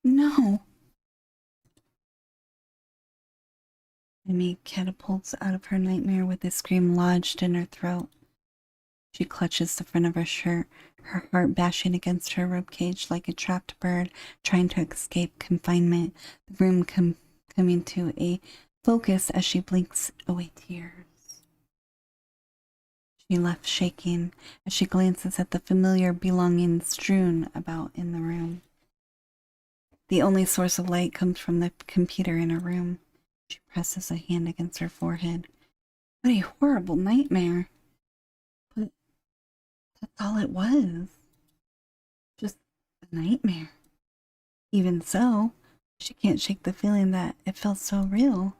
No. Amy catapults out of her nightmare with a scream lodged in her throat. She clutches the front of her shirt, her heart bashing against her ribcage like a trapped bird trying to escape confinement, the room coming to a focus as she blinks away tears. She left shaking as she glances at the familiar belongings strewn about in the room. The only source of light comes from the computer in her room. She presses a hand against her forehead. What a horrible nightmare. But that's all it was. Just a nightmare. Even so, she can't shake the feeling that it felt so real.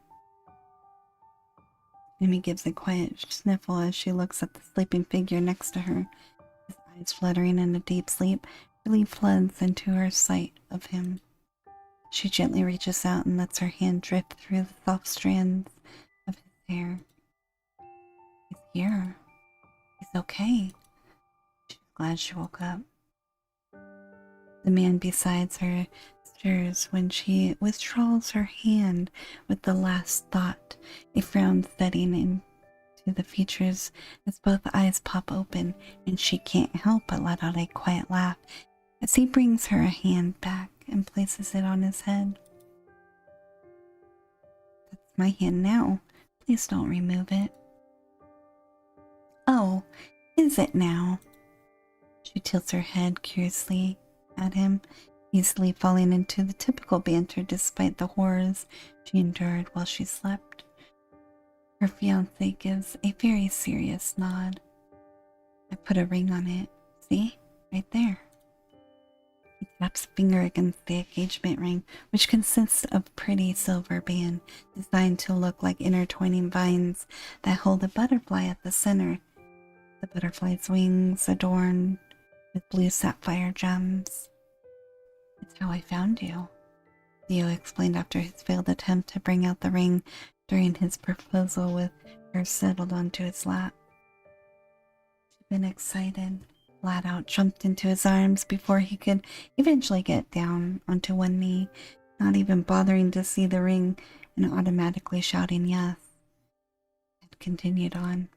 Amy gives a quiet sniffle as she looks at the sleeping figure next to her. His eyes fluttering in a deep sleep, relief floods into her sight of him. She gently reaches out and lets her hand drift through the soft strands of his hair. He's here. He's okay. She's glad she woke up. The man beside her stirs when she withdraws her hand with the last thought, a frown setting into the features as both eyes pop open, and she can't help but let out a quiet laugh as he brings her a hand back and places it on his head. That's my hand now. Please don't remove it. Oh, is it now? She tilts her head curiously at him, easily falling into the typical banter despite the horrors she endured while she slept. Her fiancé gives a very serious nod. I put a ring on it. See? Right there. He taps a finger against the engagement ring, which consists of a pretty silver band designed to look like intertwining vines that hold a butterfly at the center. The butterfly's wings adorned with blue sapphire gems. It's how I found you, Theo explained after his failed attempt to bring out the ring during his proposal with her settled onto his lap. She'd been excited, flat out jumped into his arms before he could eventually get down onto one knee, not even bothering to see the ring and automatically shouting yes. It continued on.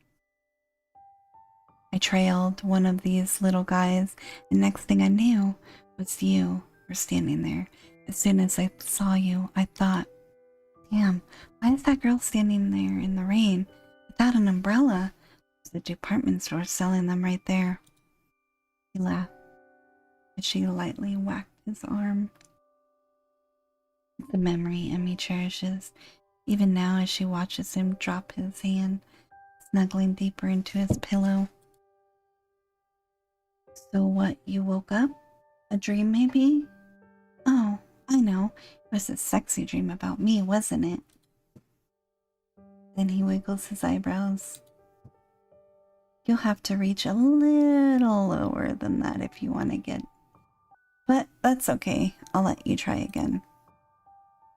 I trailed one of these little guys, and next thing I knew was you were standing there. As soon as I saw you, I thought, damn, why is that girl standing there in the rain without an umbrella? There's a department store selling them right there. He laughed as she lightly whacked his arm. It's a memory Emmy cherishes, even now as she watches him drop his hand, snuggling deeper into his pillow. So what, you woke up? A dream maybe? Oh, I know. It was a sexy dream about me, wasn't it? Then he wiggles his eyebrows. You'll have to reach a little lower than that if you want to get... But that's okay. I'll let you try again.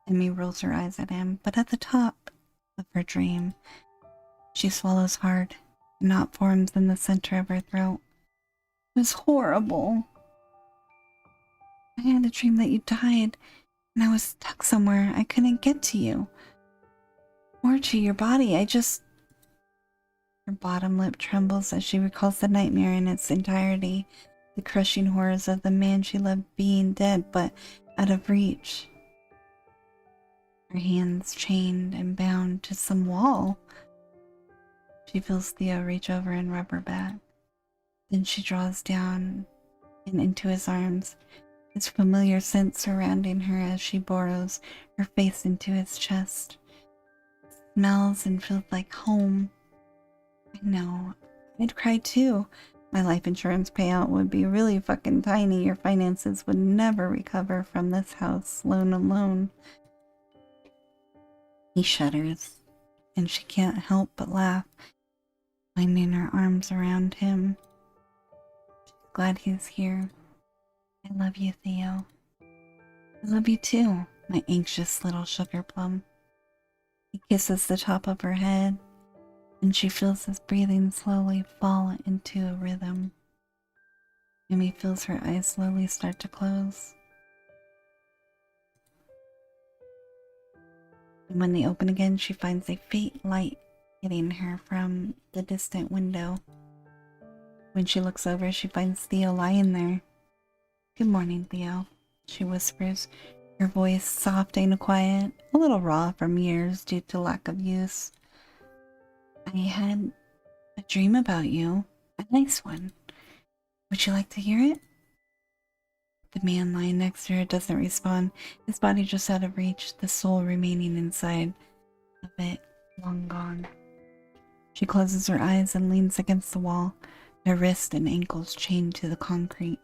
Emmy rolls her eyes at him, but at the top of her dream, she swallows hard. A knot forms in the center of her throat. It was horrible. I had a dream that you died, and I was stuck somewhere. I couldn't get to you. Or to your body. Her bottom lip trembles as she recalls the nightmare in its entirety, the crushing horrors of the man she loved being dead but out of reach. Her hands chained and bound to some wall. She feels Theo reach over and rub her back. Then she draws down and into his arms, his familiar scent surrounding her as she burrows her face into his chest. It smells and feels like home. I know. I'd cry too. My life insurance payout would be really fucking tiny. Your finances would never recover from this house, loan alone. He shudders, and she can't help but laugh, winding her arms around him. She's glad he's here. I love you, Theo. I love you too, my anxious little sugar plum. He kisses the top of her head, and she feels his breathing slowly fall into a rhythm. Amy feels her eyes slowly start to close. And when they open again, she finds a faint light hitting her from the distant window. When she looks over, she finds Theo lying there. "Good morning, Theo," she whispers, her voice soft and quiet, a little raw from years due to lack of use. "I had a dream about you, a nice one. Would you like to hear it?" The man lying next to her doesn't respond, his body just out of reach, the soul remaining inside of it, long gone. She closes her eyes and leans against the wall, her wrists and ankles chained to the concrete.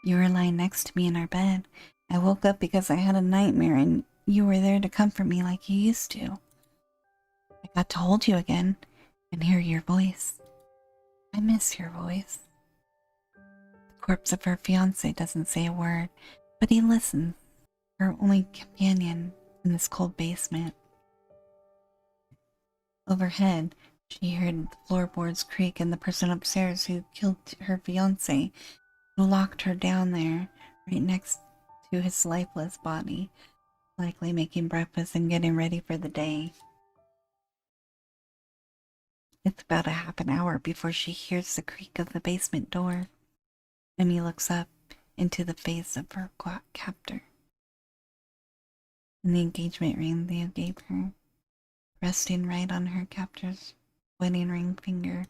"You were lying next to me in our bed. I woke up because I had a nightmare and you were there to comfort me like you used to. I got to hold you again and hear your voice. I miss your voice." The corpse of her fiancé doesn't say a word, but he listens, her only companion in this cold basement. Overhead, she heard the floorboards creak and the person upstairs who killed her fiancé, who locked her down there right next to his lifeless body, likely making breakfast and getting ready for the day. It's about a half an hour before she hears the creak of the basement door. Emmy looks up into the face of her captor and the engagement ring they gave her, resting right on her captor's wedding ring finger.